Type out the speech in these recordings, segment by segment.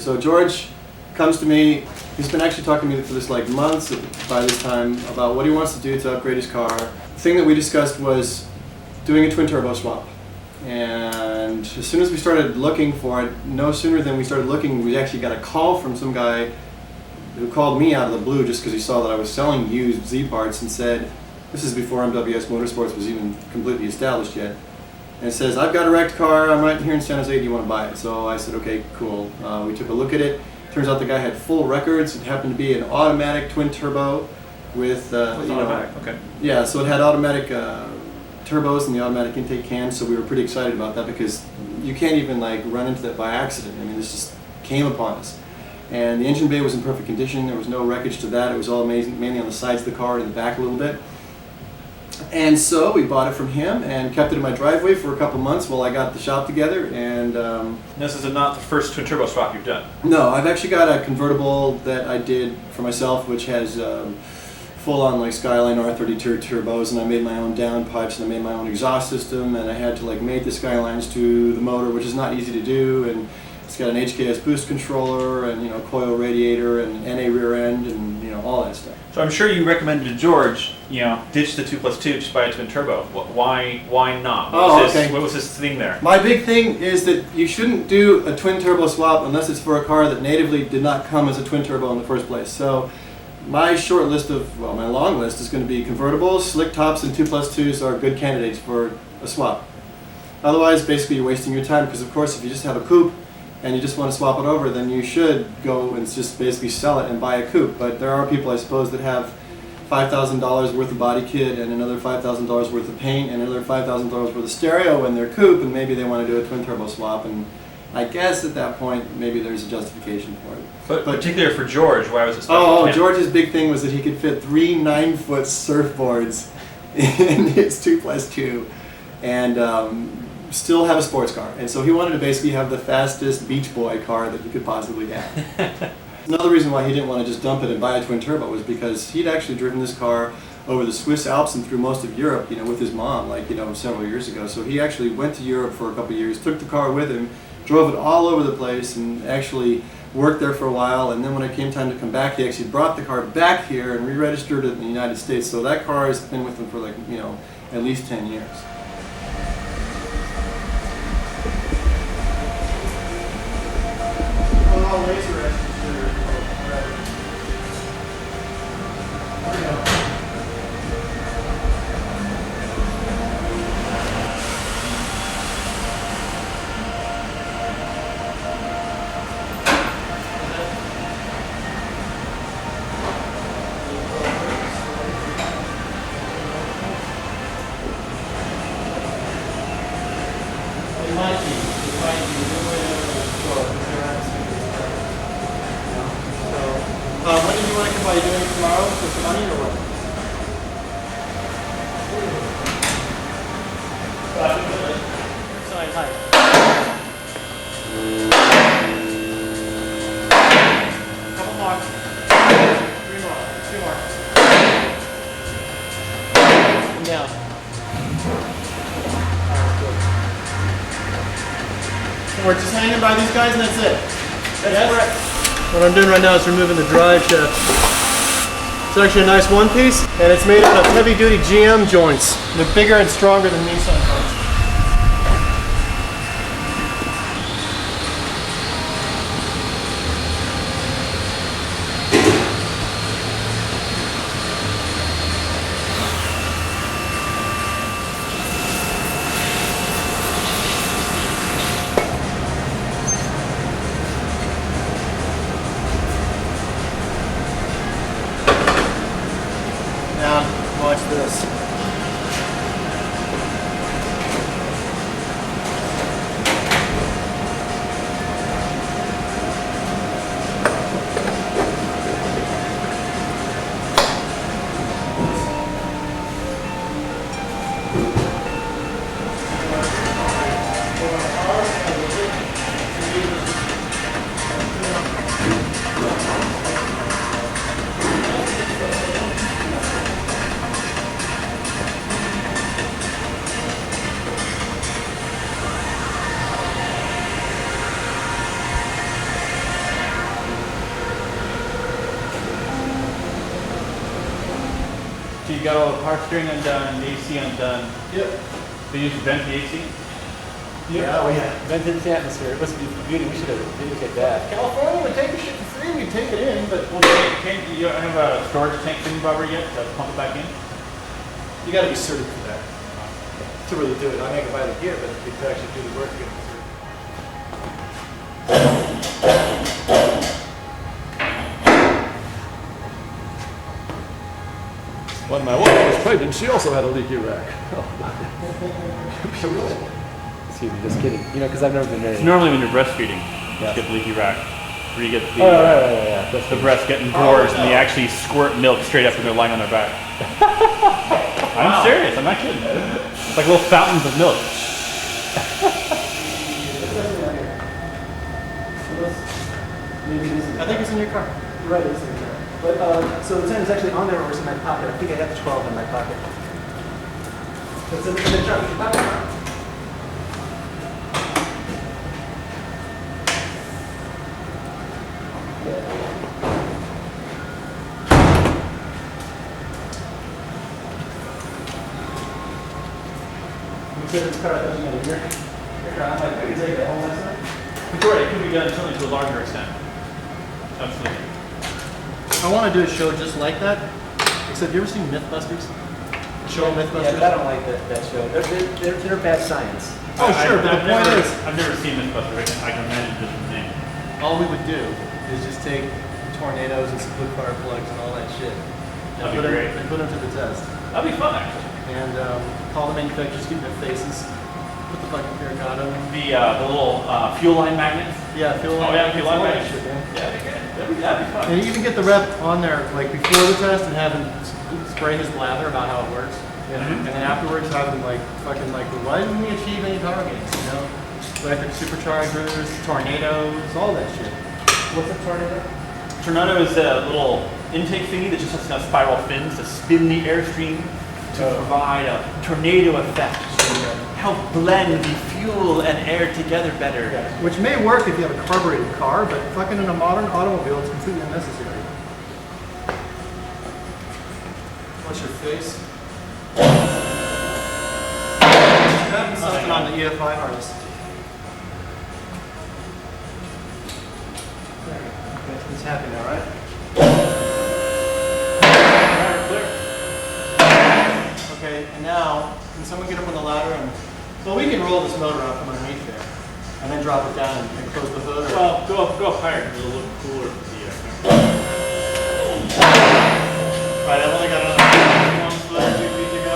So George comes to me. He's been actually talking to me for this like months by this time about what he wants to do to upgrade his car. The thing that we discussed was doing a twin turbo swap. And as soon as we started looking for it, no sooner than we started looking, we actually got a call from some guy who called me out of the blue just because he saw that I was selling used Z parts and said, this is before MWS Motorsports was even completely established yet, and says, I've got a wrecked car, I'm right here in San Jose, do you want to buy it? So I said, okay, cool. We took a look at it. Turns out the guy had full records. It happened to be an automatic twin turbo with, automatic, okay. Yeah, so it had automatic turbos and the automatic intake cam, so we were pretty excited about that because you can't even like run into that by accident. I mean, this just came upon us. And the engine bay was in perfect condition. There was no wreckage to that. It was all mainly on the sides of the car and the back a little bit. And so we bought it from him and kept it in my driveway for a couple months while I got the shop together. And this is not the first twin turbo swap you've done? No, I've actually got a convertible that I did for myself, which has full-on like Skyline R32 turbos, and I made my own downpipes and I made my own exhaust system, and I had to like mate the Skylines to the motor, which is not easy to do. And it's got an HKS boost controller and coil radiator and NA rear end and all that stuff. So I'm sure you recommended to George, ditch the 2+2, just buy a twin turbo. Why not? What was his thing there? My big thing is that you shouldn't do a twin turbo swap unless it's for a car that natively did not come as a twin turbo in the first place. So my short list my long list is going to be convertibles, slick tops, and 2+2s are good candidates for a swap. Otherwise, basically you're wasting your time because of course if you just have a coupe and you just want to swap it over, then you should go and just basically sell it and buy a coupe. But there are people, I suppose, that have $5,000 worth of body kit and another $5,000 worth of paint and another $5,000 worth of stereo in their coupe, and maybe they want to do a twin turbo swap. And I guess at that point, maybe there's a justification for it. But particularly for George, why was it special? George's big thing was that he could fit 3 9-foot surfboards in his 2+2 and still have a sports car. And so he wanted to basically have the fastest Beach Boy car that he could possibly have. Another reason why he didn't want to just dump it and buy a twin turbo was because he'd actually driven this car over the Swiss Alps and through most of Europe, with his mom, several years ago. So he actually went to Europe for a couple of years, took the car with him, drove it all over the place, and actually worked there for a while. And then when it came time to come back, he actually brought the car back here and re-registered it in the United States. So that car has been with him for at least 10 years. Laser edges there. There we go. It might when do you want to come by? Are you doing it tomorrow for some money or what? Sorry, hi. Couple more. 3 more. 2 more. Come down. So we're just hanging by these guys and that's it. That's correct. What I'm doing right now is removing the drive shaft. It's actually a nice one-piece, and it's made out of heavy-duty GM joints. They're bigger and stronger than Nissan cars. Now, watch this. you got all the power steering undone, the AC undone. Yep. Did you vent the AC? Yeah, oh yeah. Vented the atmosphere. It must be beauty. We should have videotaped that. California would take the shit for free, we'd take it in, but Well, can't you have a storage tank thing rubber yet to pump it back in? you gotta be certified for that. To really do it. I may go buy the gear, but to actually do the work, you gotta be certified. When my wife was pregnant, she also had a leaky rack. Excuse me, just kidding. You know, because I've never been It's married. normally when you're breastfeeding, Yeah. you get the leaky rack, where you get the, Yeah. the breast getting gorged and they actually squirt milk straight up when they're lying on their back. I'm serious, I'm not kidding. It's like little fountains of milk. Maybe this is. I think it's in your car. Right, it's in there. But so the 10 is actually on there, or it's in my pocket. I think I have the 12 in my pocket. It's in the trunk. You said this car doesn't get a year. I'm like, we take it home last night. Victoria, it could be done certainly to a larger extent. Absolutely. I want to do a show just like that, except you ever seen Mythbusters? Show Mythbusters? Yeah, I don't like that show. They're bad science. Oh, sure, but the point is, I've never seen Mythbusters. I can imagine just the name. all we would do is just take tornadoes and split fire plugs and all that shit, and That'd be put great. them, and put them to the test. That'd be fun, actually. And call the manufacturers, give them their faces, put the fucking Piragata on them. The little fuel line magnets. Yeah, fuel Oh, line. yeah, fuel line all that magnets. shit, man. Yeah, that'd be good. That'd be fun. And you even get the rep on there, like before the test, and have him spray his blather about how it works. Mhm. And then afterwards, have him like fucking like, why didn't we achieve any targets? You know, electric superchargers, tornadoes, all that shit. What's a tornado? Tornado is a little intake thingy that just has enough spiral fins to spin the airstream to provide a tornado effect. Help blend the fuel and air together better. Which may work if you have a carbureted car, but fucking in a modern automobile, it's completely unnecessary. What's your face? Having something on the EFI harness. Okay, it's happy now, right? Okay, and now, can someone get up on the ladder and... Well, we can roll this motor out from underneath there, and then drop it down and close the hood. Or... Well, go up higher because it'll look cooler for the Right, I've only got another 1 foot or 2 feet to go.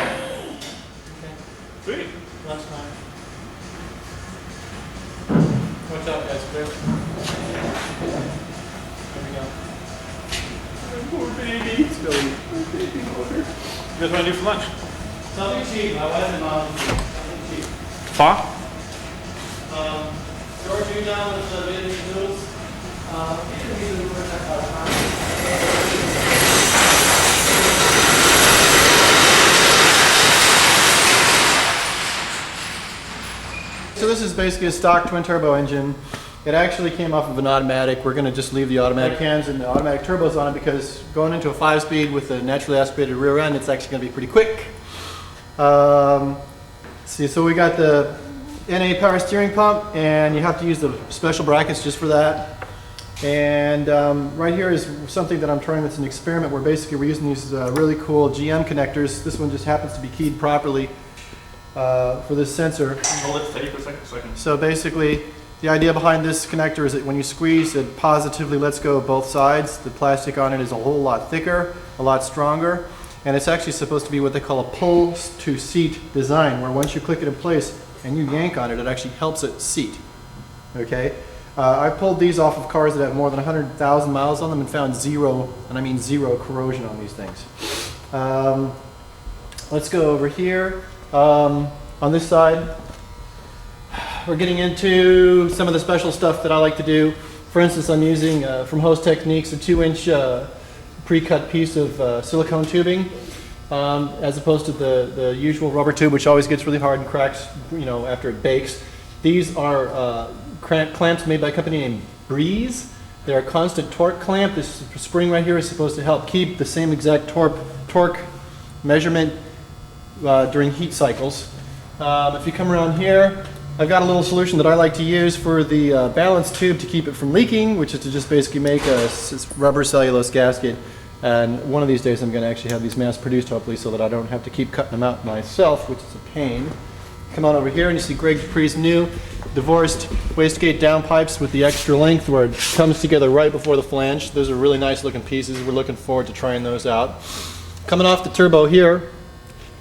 Okay, Sweet. last time. Watch out, guys, clear. There we go. Poor baby. Let's go. You guys want to do for lunch? Something cheap. My wife and mom. Something cheap. Pho? George, you down with the Vietnamese noodles? So this is basically a stock twin turbo engine. It actually came off of an automatic. We're going to just leave the automatic cams and the automatic turbos on it because going into a 5-speed with a naturally aspirated rear end, it's actually going to be pretty quick. See, so we got the NA power steering pump, and you have to use the special brackets just for that. And right here is something that I'm trying that's an experiment where basically we're using these really cool GM connectors. This one just happens to be keyed properly for this sensor. Hold it steady for a second. So basically, the idea behind this connector is that when you squeeze, it positively lets go of both sides. The plastic on it is a whole lot thicker, a lot stronger, and it's actually supposed to be what they call a pull-to-seat design, where once you click it in place and you yank on it, it actually helps it seat. Okay? I pulled these off of cars that have more than 100,000 miles on them and found zero, and I mean zero, corrosion on these things. Let's go over here. On this side, we're getting into some of the special stuff that I like to do. For instance, I'm using from Host Techniques a 2-inch pre-cut piece of silicone tubing, as opposed to the usual rubber tube, which always gets really hard and cracks, you know, after it bakes. These are clamps made by a company named Breeze. They're a constant torque clamp. This spring right here is supposed to help keep the same exact torque measurement during heat cycles. If you come around here, I've got a little solution that I like to use for the balance tube to keep it from leaking, which is to just basically make a rubber cellulose gasket. And one of these days I'm going to actually have these mass produced, hopefully, so that I don't have to keep cutting them out myself, which is a pain. Come on over here and you see Greg Dupree's new divorced wastegate down pipes with the extra length where it comes together right before the flange. Those are really nice looking pieces. We're looking forward to trying those out. Coming off the turbo here,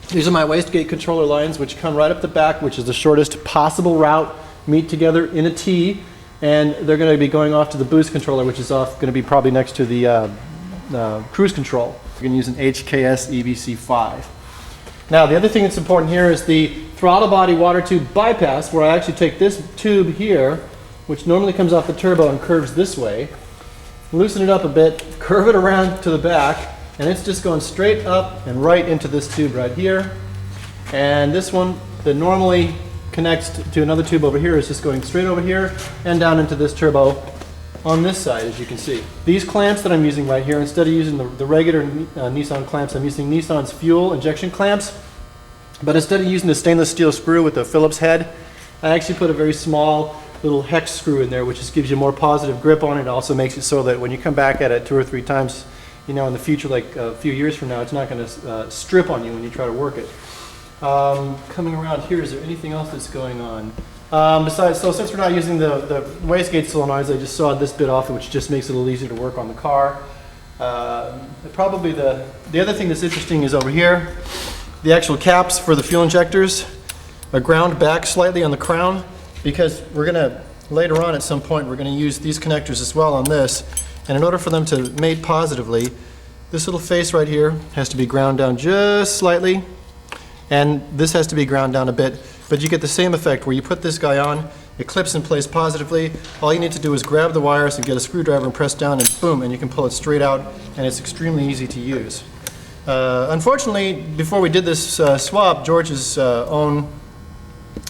these are my wastegate controller lines, which come right up the back, which is the shortest possible route, meet together in a T, and they're going to be going off to the boost controller, which is off going to be probably next to the cruise control. We're going to use an HKS EBC5. Now the other thing that's important here is the throttle body water tube bypass, where I actually take this tube here, which normally comes off the turbo and curves this way, loosen it up a bit, curve it around to the back, and it's just going straight up and right into this tube right here. And this one that normally connects to another tube over here is just going straight over here and down into this turbo on this side, as you can see. These clamps that I'm using right here, instead of using the regular Nissan clamps, I'm using Nissan's fuel injection clamps. But instead of using the stainless steel screw with the Phillips head, I actually put a very small little hex screw in there, which just gives you more positive grip on it. It also makes it so that when you come back at it 2 or 3 times, you know, in the future, like a few years from now, it's not going to strip on you when you try to work it. Coming around here, is there anything else that's going on? Besides, so since we're not using the wastegate solenoids, I just sawed this bit off, which just makes it a little easier to work on the car. Probably the other thing that's interesting is over here, the actual caps for the fuel injectors are ground back slightly on the crown, because we're going to, later on at some point, we're going to use these connectors as well on this. And in order for them to mate positively, this little face right here has to be ground down just slightly, and this has to be ground down a bit. But you get the same effect where you put this guy on, it clips in place positively. All you need to do is grab the wires and get a screwdriver and press down, and boom, and you can pull it straight out, and it's extremely easy to use. Unfortunately, before we did this swap, George's own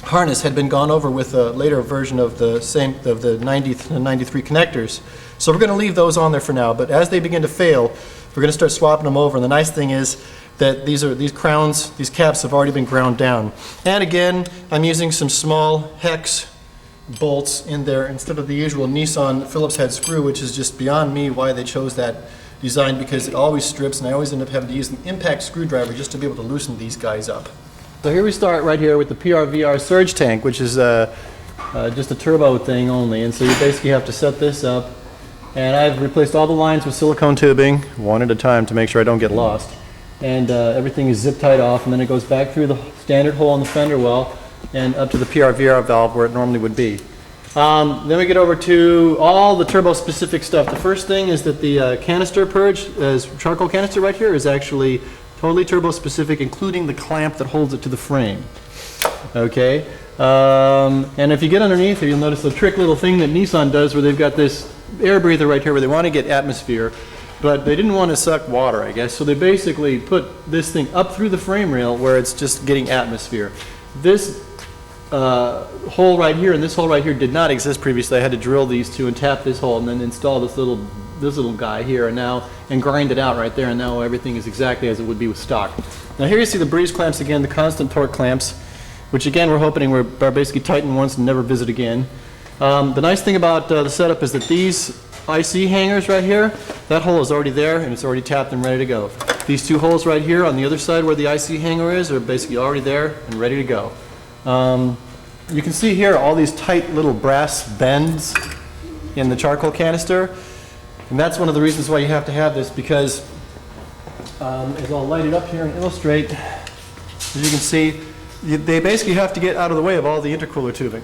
harness had been gone over with a later version of the 90 and 93 connectors. So we're going to leave those on there for now, but as they begin to fail, we're going to start swapping them over. And the nice thing is that these crowns, these caps have already been ground down. And again, I'm using some small hex bolts in there instead of the usual Nissan Phillips head screw, which is just beyond me why they chose that design, because it always strips, and I always end up having to use an impact screwdriver just to be able to loosen these guys up. So here we start right here with the PRVR surge tank, which is just a turbo thing only, and so you basically have to set this up. And I've replaced all the lines with silicone tubing, one at a time to make sure I don't get lost. And everything is zip tied off, and then it goes back through the standard hole in the fender well and up to the PRVR valve where it normally would be. Then we get over to all the turbo specific stuff. The first thing is that the canister purge, charcoal canister right here, is actually totally turbo specific, including the clamp that holds it to the frame. Okay, and if you get underneath here, you'll notice the trick little thing that Nissan does where they've got this air breather right here where they want to get atmosphere, but they didn't want to suck water, I guess, so they basically put this thing up through the frame rail where it's just getting atmosphere. This hole right here and this hole right here did not exist previously. I had to drill these two and tap this hole and then install this little guy here and grind it out right there, and now everything is exactly as it would be with stock. Now here you see the Breeze clamps again, the constant torque clamps, which again we're hoping are basically tighten once and never visit again. The nice thing about the setup is that these IC hangers right here, that hole is already there and it's already tapped and ready to go. These two holes right here on the other side where the IC hanger is are basically already there and ready to go. You can see here all these tight little brass bends in the charcoal canister, and that's one of the reasons why you have to have this, because as I'll light it up here and illustrate, as you can see, they basically have to get out of the way of all the intercooler tubing.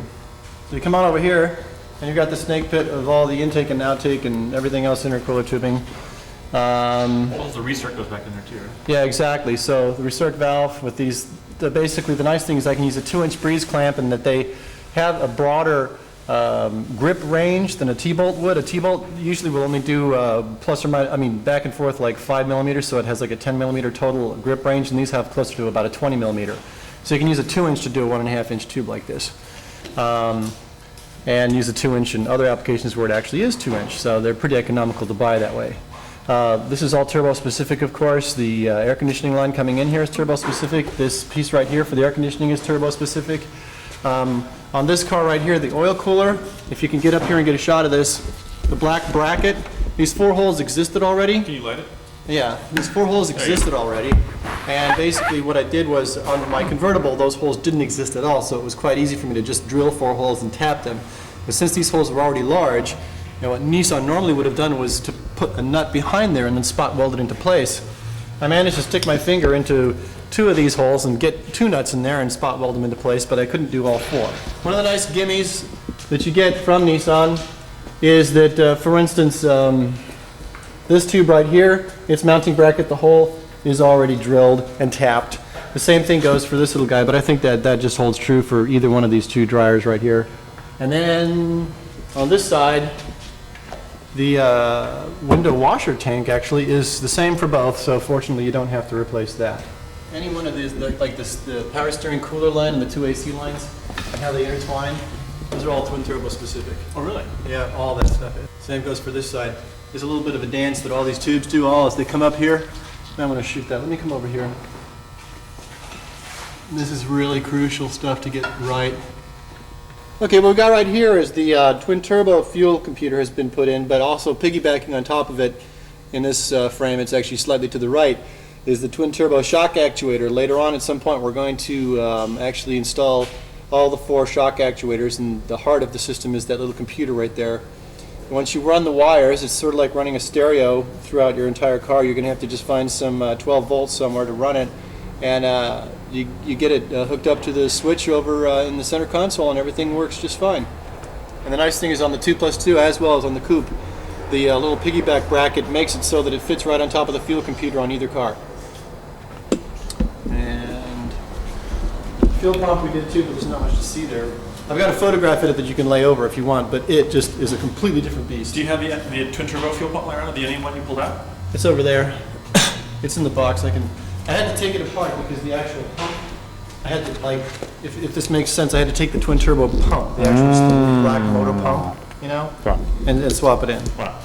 So you come on over here and you've got the snake pit of all the intake and outtake and everything else intercooler tubing. Well, the recirc goes back in there too, right? Yeah, exactly. So the recirc valve with these, basically the nice thing is I can use a 2-inch Breeze clamp, and that they have a broader grip range than a T-bolt would. A T-bolt usually will only do plus or minus, back and forth like 5 millimeters, so it has like a 10 millimeter total grip range, and these have closer to about a 20 millimeter. So you can use a 2-inch to do a 1.5-inch tube like this. and use a 2-inch in other applications where it actually is 2-inch. So they're pretty economical to buy that way. This is all turbo specific, of course. The air conditioning line coming in here is turbo specific. This piece right here for the air conditioning is turbo specific. On this car right here, the oil cooler, if you can get up here and get a shot of this, the black bracket, these 4 holes existed already. Can you light it? Yeah, these 4 holes existed already. And basically what I did was, on my convertible, those holes didn't exist at all, so it was quite easy for me to just drill 4 holes and tap them. But since these holes were already large, what Nissan normally would have done was to put a nut behind there and then spot weld it into place. I managed to stick my finger into 2 of these holes and get 2 nuts in there and spot weld them into place, but I couldn't do all 4. One of the nice gimmies that you get from Nissan is that, for instance, this tube right here, its mounting bracket, the hole is already drilled and tapped. The same thing goes for this little guy, but I think that just holds true for either one of these 2 dryers right here. And then on this side, the window washer tank actually is the same for both, so fortunately you don't have to replace that. Any one of these, like this, the power steering cooler line and the 2 AC lines, and how they intertwine, those are all twin turbo specific. Oh, really? Yeah, all that stuff. Same goes for this side. There's a little bit of a dance that all these tubes do all as they come up here. I'm going to shoot that. Let me come over here. This is really crucial stuff to get right. Okay, what we got right here is the twin turbo fuel computer has been put in, but also piggybacking on top of it in this frame, it's actually slightly to the right, is the twin turbo shock actuator. Later on at some point we're going to actually install all the 4 shock actuators, and the heart of the system is that little computer right there. Once you run the wires, it's sort of like running a stereo throughout your entire car. You're going to have to just find some 12 volts somewhere to run it, and you get it hooked up to the switch over in the center console, and everything works just fine. And the nice thing is on the 2+2 as well as on the coupe, the little piggyback bracket makes it so that it fits right on top of the fuel computer on either car. And fuel pump we did too, but there's not much to see there. I've got a photograph of it that you can lay over if you want, but it just is a completely different beast. Do you have the twin turbo fuel pump laying around, the only one you pulled out? It's over there. It's in the box. I had to take it apart because the actual pump, I had to, like, if this makes sense, I had to take the twin turbo pump, the actual black motor pump, you know, and swap it in. Wow.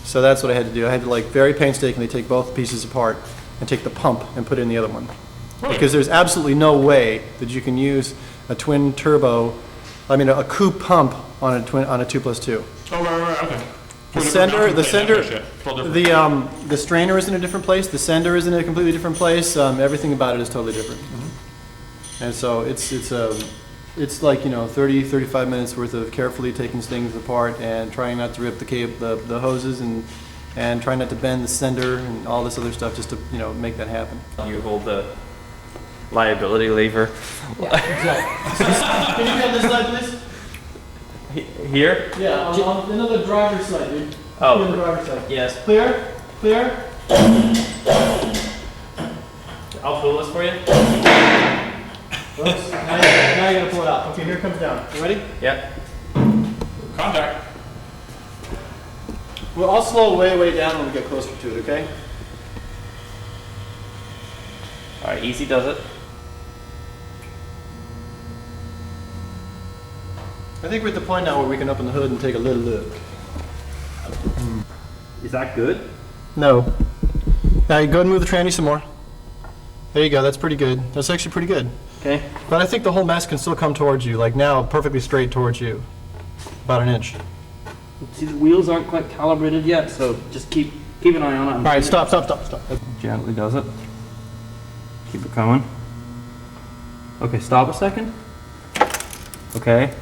So that's what I had to do. I had to, like, very painstakingly take both pieces apart and take the pump and put in the other one. Really? Because there's absolutely no way that you can use a twin turbo, a coupe pump on a 2+2. Oh, right, okay. The strainer is in a different place. The sender is in a completely different place. Everything about it is totally different. And so it's like 30-35 minutes worth of carefully taking things apart and trying not to rip the hoses and trying not to bend the sender and all this other stuff just to make that happen. You hold the liability lever. Yeah, exactly. Can you be on this side, please? Here? Yeah, on another driver's side, dude. Oh. On the driver's side. Yes. Clear? Clear? I'll pull this for you. Whoops. Now you gotta pull it out. Okay, here it comes down. You ready? Yep. Contact. Well, I'll slow way down when we get closer to it, okay? Alright, easy does it. I think we're at the point now where we can open the hood and take a little look. Is that good? No. Now you go ahead and move the tranny some more. There you go, that's pretty good. That's actually pretty good. Okay. But I think the whole mess can still come towards you, like now, perfectly straight towards you. About an inch. See, the wheels aren't quite calibrated yet, so just keep an eye on it. Alright, stop. Gently does it. Keep it coming. Okay, stop a second. Okay.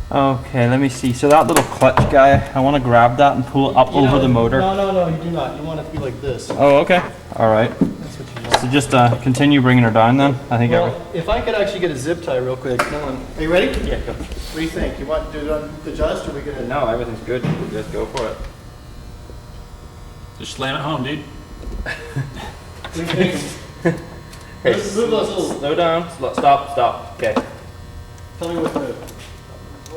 Okay, let me see. So that little clutch guy, I want to grab that and pull it up over the motor. No, you do not. You want it to be like this. Oh, okay. All right. That's what you want. So just continue bringing her down then. I think. Well, if I could actually get a zip tie real quick. Are you ready? Yeah. Go. What do you think? You want to do it on the adjust, or are we gonna? No, everything's good. Just go for it. Just slam it home, dude. What do you think? Hey, Move those little. slow down. Stop. Okay. Tell me what to do.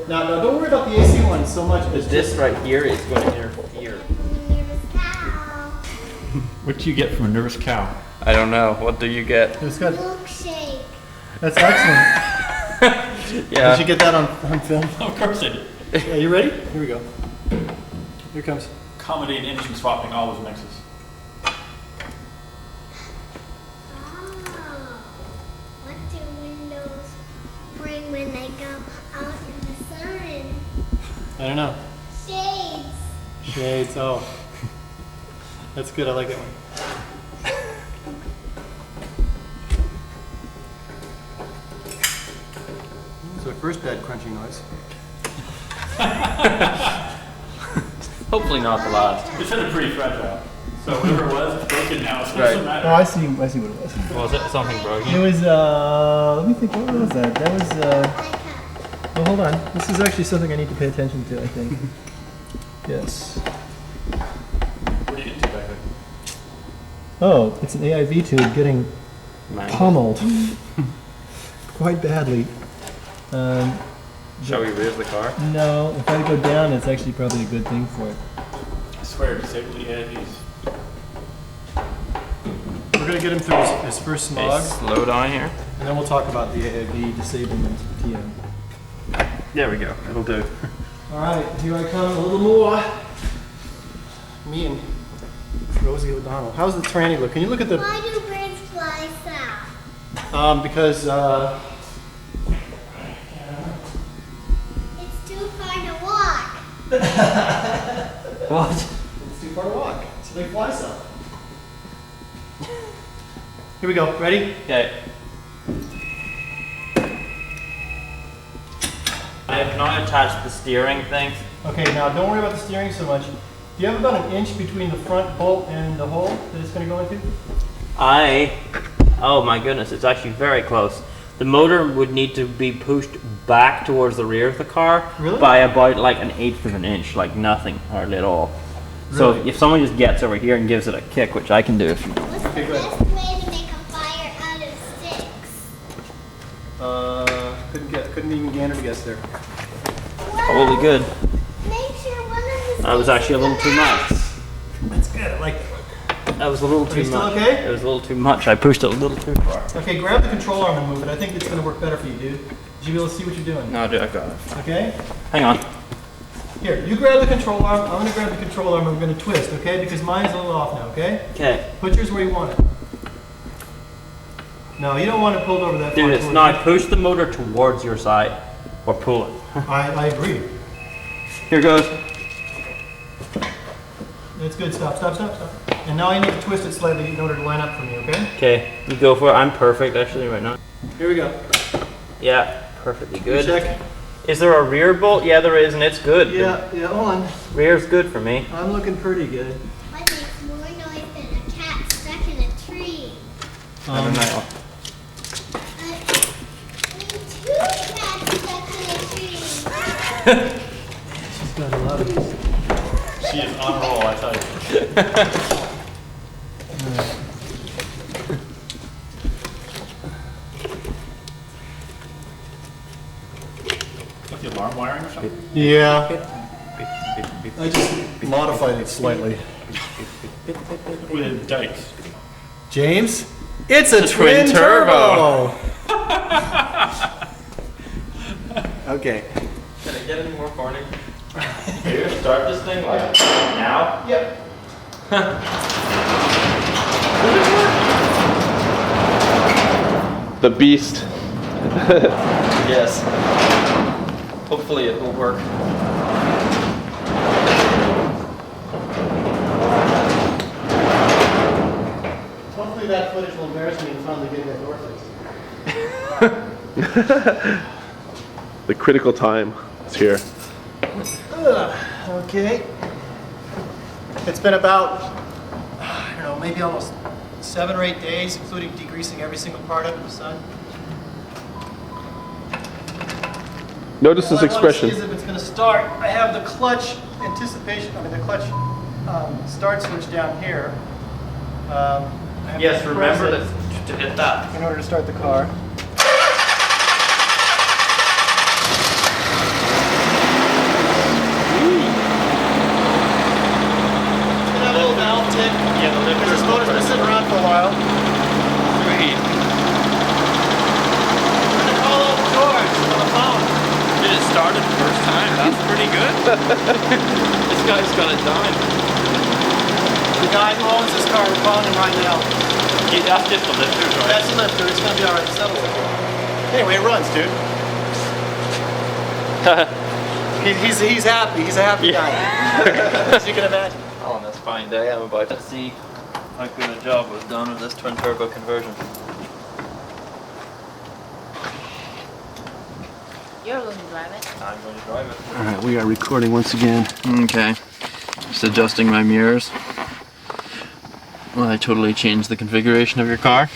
Now, don't worry about the AC one so much. But This right here is going to interfere. What do you get from a nervous cow? I don't know. What do you get? It's got. Milkshake. That's excellent. Did you get that on film? Of course I did. Yeah, you ready? Here we go. Here it comes. Comedy and engine swapping always mixes. What do windows bring when they go out in the sun? I don't know. Shades. Shades, oh. That's good, I like that one. It's our first bad crunching noise. Hopefully not the last. It sounded pretty fragile. So whatever it was, it's broken now. So it Right. doesn't matter. Oh, I see what it was. Was it something broken? It was, let me think, what was that? That was, oh, hold on. This is actually something I need to pay attention to, I think. Yes. What do you get to back there? Oh, it's an AIV tube getting pummeled quite badly. Shall we raise the car? No, if I go down, it's actually probably a good thing for it. I swear, disable the AIVs. We're gonna get him through his first snog, Slow down here. and then we'll talk about the AIV disablement TM. There we go. It'll do. All right, here I come, a little more. Me and Rosie O'Donnell. How's the tranny look? Can you look at the? Why do birds fly south? Because It's too far to walk. What? it's too far to walk, so they fly south. Here we go. Ready? Okay. I have not attached the steering thing. Okay. Now don't worry about the steering so much. Do you have about an inch between the front bolt and the hole that it's going to go into? Oh my goodness, it's actually very close. The motor would need to be pushed back towards the rear of the car Really? by about like 1/8 of an inch, like nothing, hardly at all. So Really? if someone just gets over here and gives it a kick, which I can do if you What's Okay, the good. best way to make a fire out of sticks? Couldn't even gander to guess there. probably good. Make sure one of the That was actually a little too much. That's good. I like that. That was a little you too still much. okay? It was a little too much. I pushed it a little too far. Okay, grab the control arm and move it. I think it's going to work better for you, dude. You should be able to see what you're doing. No, dude, I got it. Okay? Hang on. Here, you grab the control arm. I'm going to grab the control arm and we're going to twist, okay? Because mine's a little off now, okay? Okay. Put yours where you want it. No, you don't want it pulled over that far. Dude, it's towards now you. push the motor towards your side. Or pull it. I agree. Here goes. It's good. Stop. And now you need to twist it slightly in order to line up for me, okay? Okay, you go for it. I'm perfect actually right now. Here we go. Yeah, perfectly good. Check. Is there a rear bolt? Yeah, there is, and it's good. Yeah, hold on. The rear's good for me. I'm looking pretty good. What makes more noise than a cat stuck in a tree? I don't know. Two cats stuck in a tree. She's got a lot of these. She is on roll, I tell you. Like the alarm wiring or something? Yeah. I just modified it slightly. With dikes. James, it's a twin twin turbo. Okay. Can I get any more corny? Here, start this thing like now. Yep. The beast. Yes. Hopefully it will work. Hopefully that footage will embarrass me and finally get that door fixed. The critical time is here. Okay. It's been about, I don't know, maybe almost 7 or 8 days, including degreasing every single part of it in the sun. Notice All his I want to expression. see is if it's going to start. I have the clutch the clutch start switch down here. I have Yes, to remember press it to hit that. in order to start the car. It's gonna have a little valve tick. Yeah, the Because this motor's been sitting around for a while. Sweet. I'm gonna call out George on the phone. That's pretty good. This guy's got it done. The guy who owns this car, we're calling him right now. Yeah, that's just the lifters, right? That's the lifter. It's gonna be all right. Settle it. Anyway, it runs, dude. He's happy. He's a happy guy. As you can imagine. On this fine day, I'm about to see how good a job was done with this twin turbo conversion. You're going to drive it. I'm going to drive it. All right, we are recording once again. Okay, just adjusting my mirrors. Well, I totally changed the configuration of your car.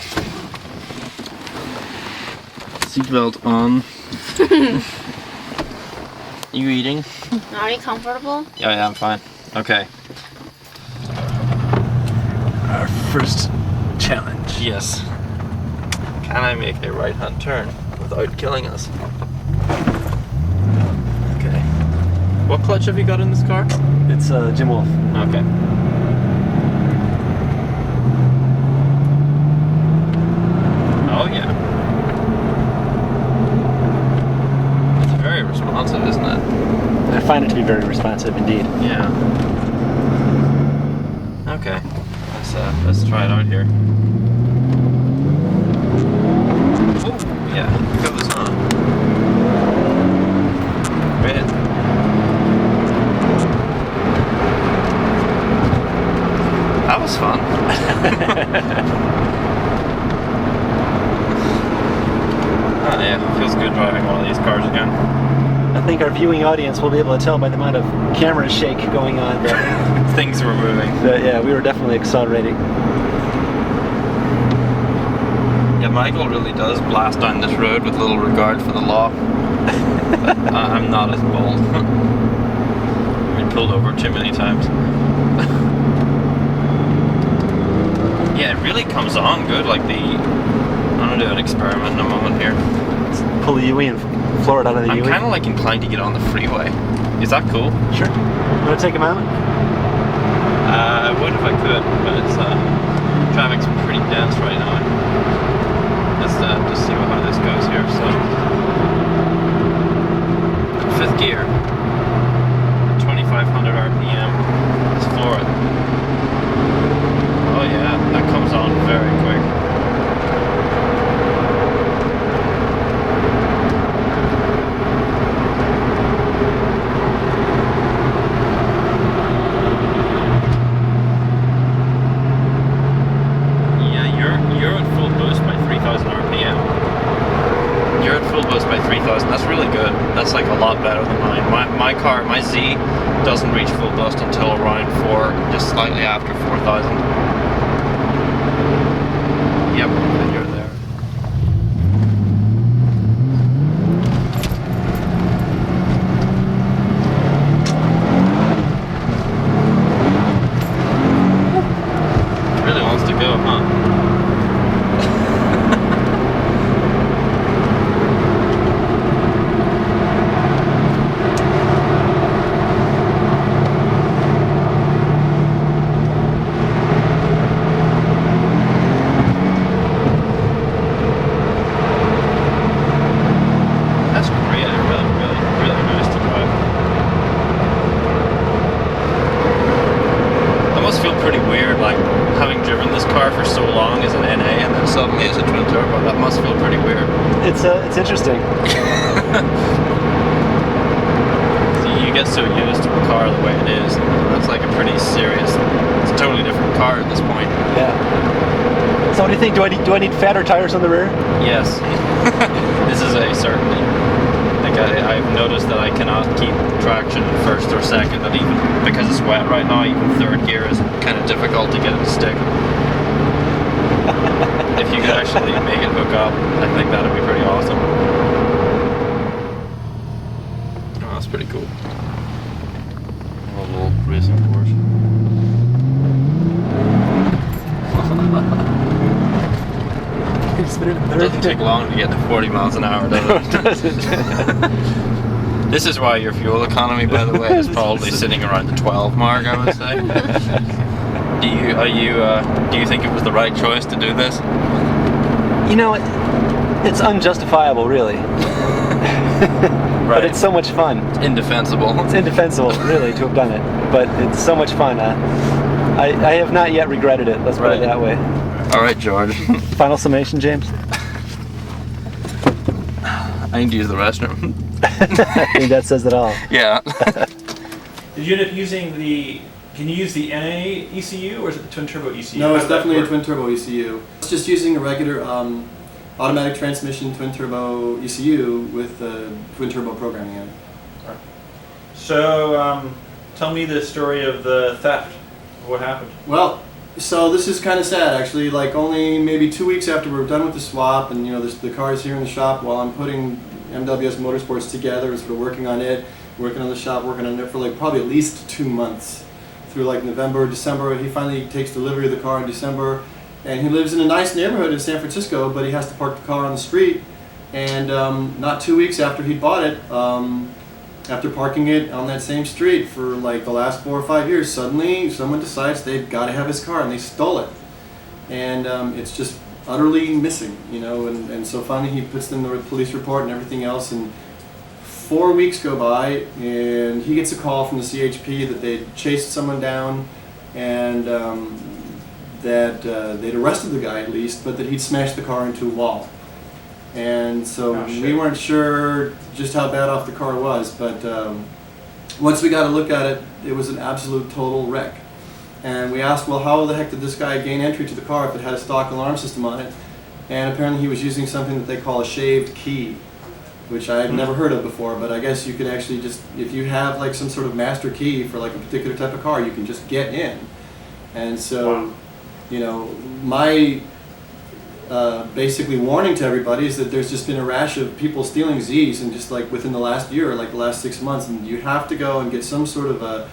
Seatbelt on. You eating? Are you comfortable? Yeah, I'm fine. Okay. Our first challenge. Yes. Can I make a right-hand turn without killing us? Okay. What clutch have you got in this car? It's Jim Wolf. Okay. Oh yeah. It's very responsive, isn't it? I find it to be very responsive indeed. Yeah. Okay. Let's try it out here. Oh yeah. Got this on. Great. That was fun. Oh yeah, feels good driving one of these cars again. I think our viewing audience will be able to tell by the amount of camera shake going on that, Things were moving. yeah, we were definitely accelerating. Yeah, Michael really does blast down this road with little regard for the law. But I'm not as bold. I've been pulled over too many times. Yeah, it really comes on good. Like I'm gonna do an experiment in a moment here. Pull the UE and floor it out of the I'm UE. kind of like inclined to get on the freeway. Is that cool? Sure. Want to take him out? I would if I could, but it's traffic's pretty dense right now. Let's just see how this goes here. So, 5th gear, 2,500 RPM. Let's floor it. Oh yeah, that comes on very quick. You're at full boost by 3,000 RPM. You're at full boost by 3,000. That's really good. That's like a lot better than mine. My car, my Z, doesn't reach full boost until around 4, just slightly after 4,000. Yep, and you're there. Really wants to go, huh? That's great. Really nice to drive. That must feel pretty weird, like having driven this car for so long as an NA and then suddenly as a twin turbo. That must feel pretty weird. It's interesting. You get so used to a car the way it is. That's like a pretty serious. It's a totally different car at this point. Yeah. So what do you think? Do I need fatter tires on the rear? Yes, this is a certainty. Like I've noticed that I cannot keep traction in first or second, and even because it's wet right now, even 3rd gear is kind of difficult to get it to stick. If you could actually make it hook up, I think that would be pretty awesome. Oh, that's pretty cool. A little racing course. It doesn't take long to get to 40 miles an hour, does it? This is why your fuel economy, by the way, is probably sitting around the 12 mark, I would say. Do you think it was the right choice to do this? You know, it's unjustifiable, really. Right. But it's so much fun. It's indefensible. It's indefensible, really, to have done it. But it's so much fun. I have not yet regretted it, let's put it that way. All right, George. Final summation, James? I need to use the restroom. I think that says it all. Yeah. Did you end up using the? Can you use the NA ECU or is it the twin turbo ECU? No, How it's does that definitely a work? twin turbo ECU. It's just using a regular automatic transmission twin turbo ECU with twin turbo programming in it. So, tell me the story of the theft. What happened? Well, so this is kind of sad actually. Like only maybe 2 weeks after we're done with the swap, and the car's here in the shop while I'm putting MWS Motorsports together, and sort of working on it, working on the shop, working on it for like probably at least 2 months. Through like November, December, he finally takes delivery of the car in December, and he lives in a nice neighborhood in San Francisco, but he has to park the car on the street. And not 2 weeks after he bought it, after parking it on that same street for like the last 4 or 5 years, suddenly someone decides they've got to have his car, and they stole it. And it's just utterly missing, and so finally he puts in the police report and everything else, and 4 weeks go by, and he gets a call from the CHP that they'd chased someone down, and that they'd arrested the guy at least, but that he'd smashed the car into a wall. And so we weren't sure just how bad off the car was, but once we got a look at it, it was an absolute total wreck. And we asked, well, how the heck did this guy gain entry to the car if it had a stock alarm system on it? And apparently he was using something that they call a shaved key, which I had never heard of before, but I guess you can actually just, if you have like some sort of master key for like a particular type of car, you can just get in. And so, my basically warning to everybody is that there's just been a rash of people stealing Zs, and just like within the last year, or like the last 6 months, and you have to go and get some sort of a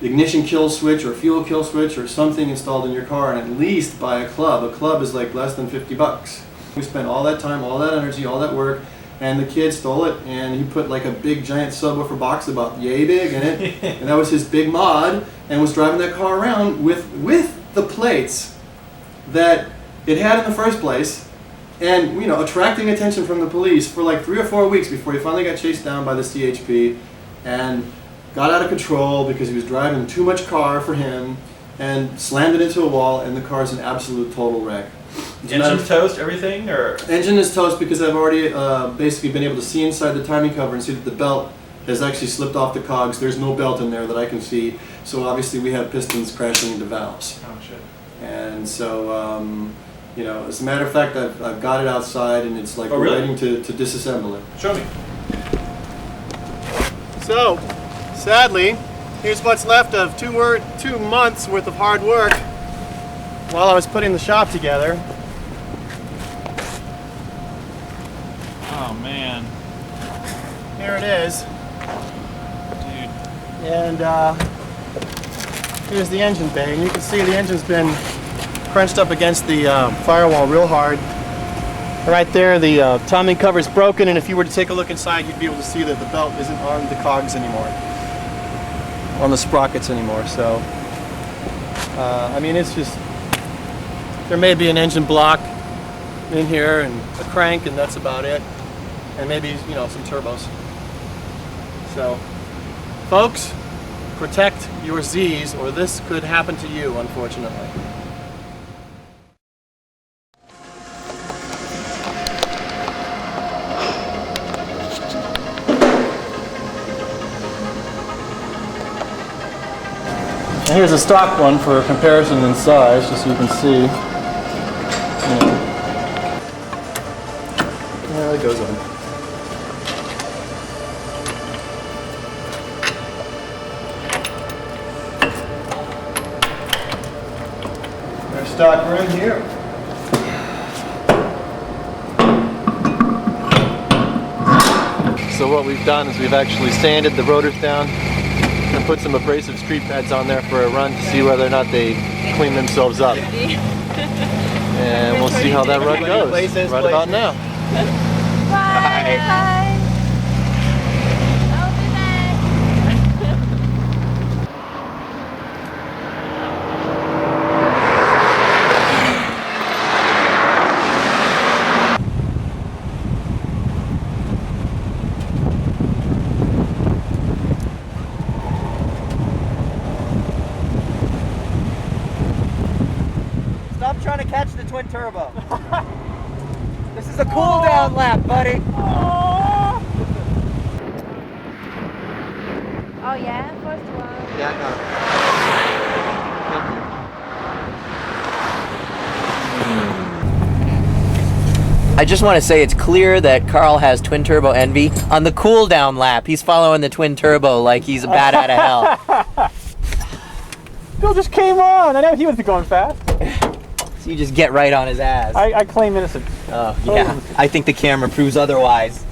ignition kill switch or fuel kill switch or something installed in your car, and at least buy a club. A club is like less than $50. We spent all that time, all that energy, all that work, and the kid stole it, and he put like a big giant subwoofer box about yay big in it, and that was his big mod, and was driving that car around with the plates that it had in the first place, and attracting attention from the police for like 3 or 4 weeks before he finally got chased down by the CHP and got out of control because he was driving too much car for him and slammed it into a wall, and the car's an absolute total wreck. Engine's toast, everything, or? Engine is toast because I've already basically been able to see inside the timing cover and see that the belt has actually slipped off the cogs. There's no belt in there that I can see, so obviously we have pistons crashing into valves. Oh shit. And so, as a matter of fact, I've got it outside, and it's like Oh, really? waiting to disassemble it. Show me. So, sadly, here's what's left of 2 months worth of hard work while I was putting the shop together. Oh man. Here it is. Dude. And here's the engine bay, and you can see the engine's been crunched up against the firewall real hard. Right there, the timing cover's broken, and if you were to take a look inside, you'd be able to see that the belt isn't on the cogs anymore, on the sprockets anymore. So, I mean, it's just, there may be an engine block in here and a crank, and that's about it, and maybe some turbos. So, folks, protect your Z's, or this could happen to you, unfortunately. And here's a stock one for comparison in size, just so you can see. Yeah, it goes on. There's stock room here. So what we've done is we've actually sanded the rotors down and put some abrasive street pads on there for a run to see whether or not they clean themselves up. And we'll see how that run goes right about now. Bye. Bye. I'll be back. trying to catch the twin turbo. This is a cool down lap, buddy. Oh yeah, first one. Yeah, no. I just want to say it's clear that Carl has twin turbo envy. On the cool down lap, he's following the twin turbo like he's a bat out of hell. Bill just came on. I know he wasn't going fast. So you just get right on his ass. I claim innocence. Oh, yeah. I think the camera proves otherwise.